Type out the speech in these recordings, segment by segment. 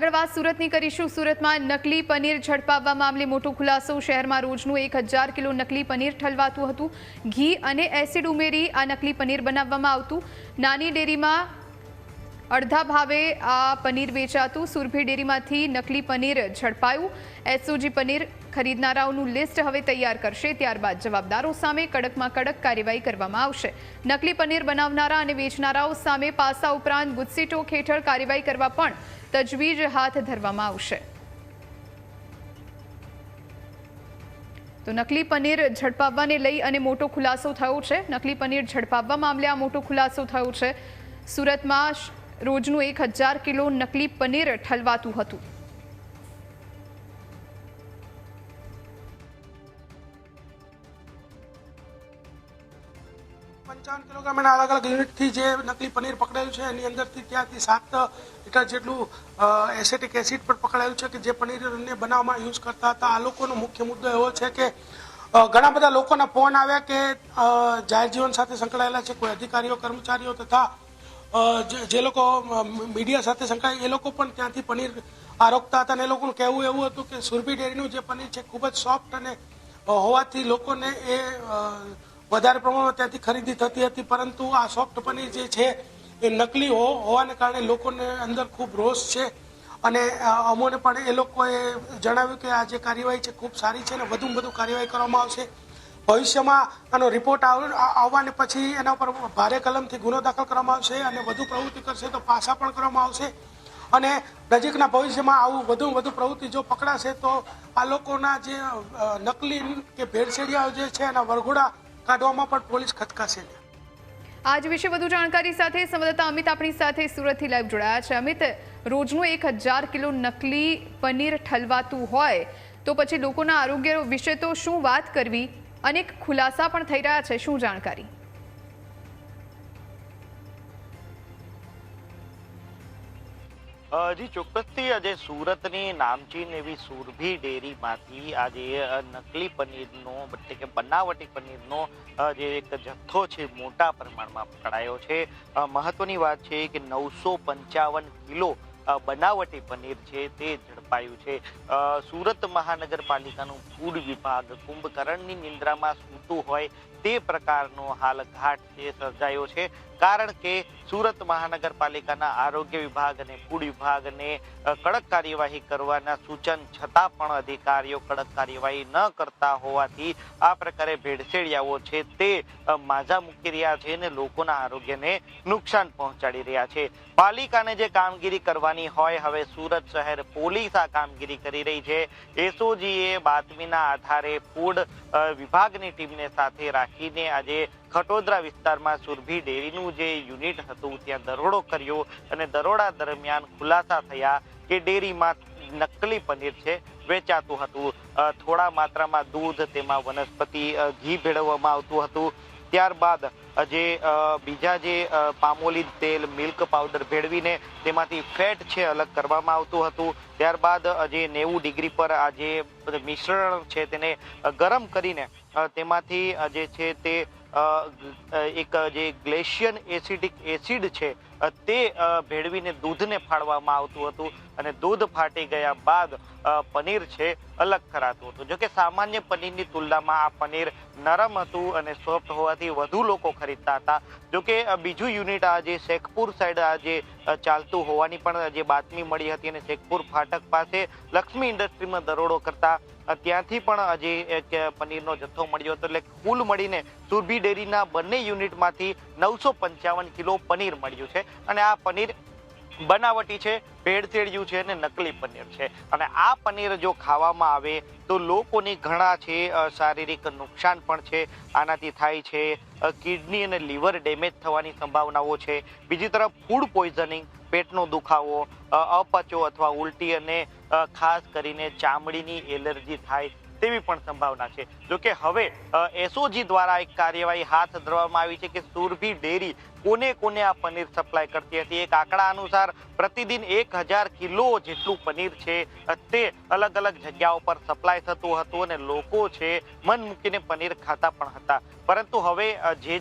આગળ વાત સુરતની કરીશું। સુરતમાં નકલી પનીર ઝડપાવવા મામલે મોટો ખુલાસો। શહેરમાં રોજનું 1000 કિલો નકલી પનીર ઠલવાતું હતું। ઘી અને એસિડ ઉમેરી આ નકલી પનીર બનાવવામાં આવતું। નાની ડેરીમાં અડધા ભાવે આ પનીર વેચાતું। સુરભી ડેરીમાંથી નકલી પનીર ઝડપાયું। એસઓજી પનીર ખરીદનારાઓનું લિસ્ટ હવે તૈયાર કરશે, ત્યારબાદ જવાબદારો સામે કડકમાં કડક કાર્યવાહી કરવામાં આવશે। નકલી પનીર બનાવનારા અને વેચનારાઓ સામે પાસા ઉપરાંત ગુજસીટોક હેઠળ કાર્યવાહી કરવા પણ તજવીજ હાથ ધરવામાં આવશે। તો નકલી પનીર ઝડપાવવાને લઈ અને મોટો ખુલાસો થયો છે। નકલી પનીર ઝડપાવવા મામલે આ મોટો ખુલાસો થયો છે। સુરતમાં રોજનું 1000 કિલો નકલી પનીર ઠલવાતું હતું। 55 કિલોગ્રામના અલગ અલગ યુનિટથી જે નકલી પનીર પકડાયું છે એની અંદરથી ત્યાંથી 7 લીટર જેટલું એસેટિક એસિડ પણ પકડાયું છે કે જે પનીરને બનાવવામાં યુઝ કરતા હતા। આ લોકોનો મુખ્ય મુદ્દો એવો છે કે ઘણા બધા લોકોના ફોન આવ્યા કે જાહેર જીવન સાથે સંકળાયેલા છે, કોઈ અધિકારીઓ કર્મચારીઓ તથા જે લોકો મીડિયા સાથે સંકળાય એ લોકો પણ ત્યાંથી પનીર આરોગતા હતા અને એ લોકોનું કહેવું એવું હતું કે સુરભી ડેરીનું જે પનીર છે ખૂબ જ સોફ્ટ અને હોવાથી લોકોને એ વધારે પ્રમાણમાં ત્યાંથી ખરીદી થતી હતી। પરંતુ આ સોફ્ટ પનીર જે છે એ નકલી હોવાને કારણે લોકોને અંદર ખૂબ રોષ છે અને અમોને પણ એ લોકોએ જણાવ્યું કે આ જે કાર્યવાહી છે ખૂબ સારી છે અને વધુમાં વધુ કાર્યવાહી કરવામાં આવશે। ભવિષ્યમાં આનો રિપોર્ટ આવવાને પછી એના પર ભારે કલમથી ગુનો દાખલ કરવામાં આવશે અને વધુ પ્રવૃત્તિ કરશે તો પાસા પણ કરવામાં આવશે અને નજીકના ભવિષ્યમાં આવું વધુ પ્રવૃત્તિ જો પકડાશે તો આ લોકોના જે નકલી કે ભેળસેળિયાઓ જે છે એના વરઘોડા કાઢવામાં પણ પોલીસ ખચકાશે। આજ વિશે વધુ જાણકારી સાથે સંવાદદાતા અમિત આપણી સાથે સુરતથી લાઈવ જોડાયા છે। અમિત, રોજનું 1000 કિલો નકલી પનીર ઠલવાતું હોય તો પછી લોકોના આરોગ્ય વિશે તો શું વાત કરવી? અનેક ખુલાસા પણ થઈ રહ્યા છે, શું જાણકારી? જી ચોક્કસથી આજે સુરતની નામચીન એવી સુરભી ડેરીમાંથી આજે નકલી પનીરનો એટલે કે બનાવટી પનીરનો જે એક જથ્થો છે મોટા પ્રમાણમાં પકડાયો છે। મહત્વની વાત છે કે 955 કિલો બનાવટી પનીર છે તે ઝડપાયું છે। સુરત મહાનગરપાલિકાનું ફૂડ વિભાગ કુંભકર્ણની નિંદ્રામાં સૂતું હોય તે પ્રકારનો હાલ ઘાટ છે સર્જાયો છે, કારણ કે સુરત મહાનગરપાલિકાના આરોગ્ય વિભાગ અને ફૂડ વિભાગને કડક કાર્યવાહી કરવાના સૂચન છતાં પણ અધિકારીઓ કડક કાર્યવાહી ન કરતા હોવાથી આ પ્રકારે ભેળસેળિયાઓ છે તે માજા મૂકી રહ્યા છે અને લોકોના આરોગ્યને નુકસાન પહોંચાડી રહ્યા છે। પાલિકાને જે કામગીરી કરવાની હોય હવે સુરત શહેર પોલીસ આ કામગીરી કરી રહી છે। એસઓજીએ બાતમીના આધારે ફૂડ વિભાગની ટીમને સાથે રાખીને આજે ખટોદરા વિસ્તારમાં સુરભી ડેરીનું જે યુનિટ હતું ત્યાં દરોડો કર્યો અને દરોડા દરમિયાન ખુલાસા થયા કે ડેરીમાં નકલી પનીર છે વેચાતું હતું। થોડા માત્રામાં દૂધ, તેમાં વનસ્પતિ ઘી ભેળવવામાં આવતું હતું। ત્યારબાદ જે બીજા જે પામોલીન તેલ, મિલ્ક પાવડર ભેળવીને તેમાંથી ફેટ છે અલગ કરવામાં આવતું હતું। ત્યારબાદ જે 90 ડિગ્રી પર આ જે મિશ્રણ છે તેને ગરમ કરીને તેમાંથી જે છે તે એક જે ગ્લેશિયન એસિડિક એસિડ છે તે ભેળવીને દૂધને ફાડવામાં આવતું હતું અને દૂધ ફાટી ગયા બાદ પનીર છે અલગ કરાતું હતું। જોકે સામાન્ય પનીરની તુલનામાં આ પનીર નરમ હતું અને સોફ્ટ હોવાથી વધુ લોકો ખરીદતા હતા। જોકે બીજું યુનિટ આજે શેખપુર સાઈડ આજે ચાલતું હોવાની પણ જે બાતમી મળી હતી અને શેખપુર ફાટક પાસે લક્ષ્મી ઇન્ડસ્ટ્રીમાં દરોડો કરતા ત્યાંથી પણ આજે એક પનીરનો જથ્થો મળ્યો હતો। એટલે કુલ મળીને સુરભી ડેરીના બંને યુનિટમાંથી 955 કિલો પનીર મળ્યું છે અને આ પનીર બનાવટી છે, ભેળસેળિયું છે અને નકલી પનીર છે અને આ પનીર જો ખાવામાં આવે તો લોકોની ઘણા છે શારીરિક નુકસાન પણ છે આનાથી થાય છે। કિડની અને લીવર ડેમેજ થવાની સંભાવનાઓ છે। બીજી તરફ ફૂડ પોઈઝનિંગ, પેટનો દુખાવો, અપચો અથવા ઉલટી અને ખાસ કરીને ચામડીની એલર્જી થાય તેવી પણ સંભાવના છે। જોકે હવે એસઓજી દ્વારા એક કાર્યવાહી હાથ ધરવામાં આવી છે કે સુરભી ડેરી કોને કોને આ પનીર સપ્લાય કરતી હતી. એક આંકડા અનુસાર પ્રતિદિન 1000 કિલો જેટલું પનીર છે તે અલગ અલગ જગ્યાઓ પર સપ્લાય થતું હતું અને લોકો છે મન મૂકીને પનીર ખાતા પણ હતા. પરંતુ હવે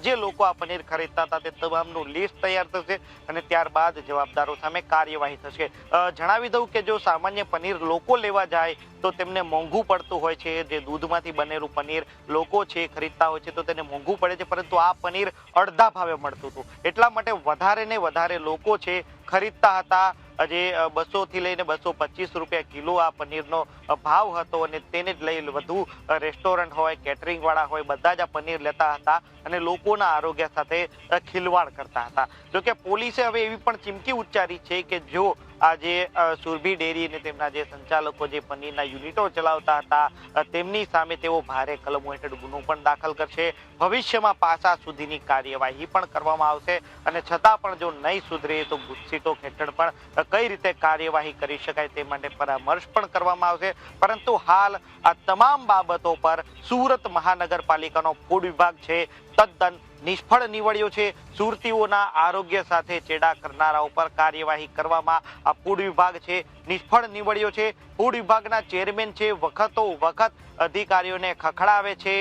જે લોકો આ પનીર ખરીદતા હતા તે તમામનું લિસ્ટ તૈયાર થશે અને ત્યારબાદ જવાબદારો સામે કાર્યવાહી થશે. જણાવી દઉં કે જો સામાન્ય પનીર લોકો લેવા જાય તો તેમને મોંઘું પડતું હોય છે. જે દૂધમાંથી બનેલું પનીર લોકો છે ખરીદતા હોય છે તો તેને મોંઘું પડે છે, પરંતુ આ પનીર અડધા ભાવે મળતું હતું. એટલા માટે વધારે ને વધારે લોકો છે ખરીદતા હતા. જે 200 થી લઈને 225 રૂપિયા કિલો આ પનીરનો ભાવ હતો અને તેને જ લઈ વધુ રેસ્ટોરન્ટ હોય, કેટરિંગ વાળા હોય, બધા જ આ પનીર લેતા હતા અને લોકોના આરોગ્ય સાથે ખિલવાડ કરતા હતા. જોકે પોલીસે હવે એવી પણ ચીમકી ઉચ્ચારી છે કે જો આ જે સુરભી ડેરી અને તેમના જે સંચાલકો જે પનીરના યુનિટો ચલાવતા હતા તેમની સામે તેઓ ભારે કલમો હેઠળ ગુનો પણ દાખલ કરશે. ભવિષ્યમાં પાસા સુધીની કાર્યવાહી પણ કરવામાં આવશે અને છતાં પણ જો નહીં સુધરે તો ગુસ્સીટોક હેઠળ પણ કઈ રીતે કાર્યવાહી કરી શકાય તે માટે પરામર્શ પણ કરવામાં આવશે. પરંતુ હાલ આ તમામ બાબતો પર સુરત મહાનગરપાલિકાનો ફૂડ વિભાગ છે તદ્દન નિષ્ફળ નીવડ્યો છે. સુરતીઓના આરોગ્ય સાથે ચેડા કરનારાઓ પર કાર્યવાહી કરવામાં આ ફૂડ વિભાગ છે નિષ્ફળ નીવડ્યો છે. ફૂડ વિભાગના ચેરમેન છે વખતો વખત અધિકારીઓને ખખડાવે છે.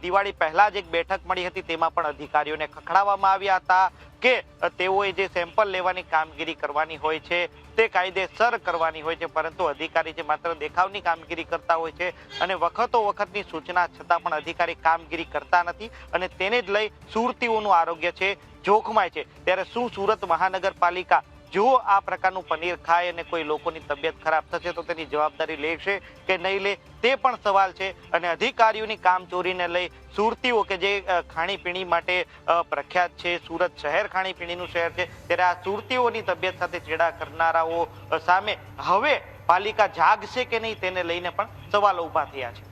દિવાળી પહેલા જ એક બેઠક મળી હતી તેમાં પણ અધિકારીઓને ખખડાવવામાં આવ્યા હતા કે તેઓએ જે સેમ્પલ લેવાની કામગીરી કરવાની હોય છે તે કાયદેસર કરવાની હોય છે, પરંતુ અધિકારી જે માત્ર દેખાવની કામગીરી કરતા હોય છે અને વખતો વખતની સૂચના છતાં પણ અધિકારી કામગીરી કરતા નથી અને તેને જ લઈ સુરતીઓનું આરોગ્ય છે જોખમાય છે. ત્યારે શું સુરત મહાનગરપાલિકા જો આ પ્રકારનું પનીર ખાય અને કોઈ લોકોની તબિયત ખરાબ થશે તો તેની જવાબદારી લેશે કે નહીં લે તે પણ સવાલ છે. અને અધિકારીઓની કામચોરીને લઈ સુરતીઓ કે જે ખાણીપીણી માટે પ્રખ્યાત છે, સુરત શહેર ખાણીપીણીનું શહેર છે, ત્યારે આ સુરતીઓની તબિયત સાથે ચેડા કરનારાઓ સામે હવે પાલિકા જાગશે કે નહીં તેને લઈને પણ સવાલો ઊભા થયા છે.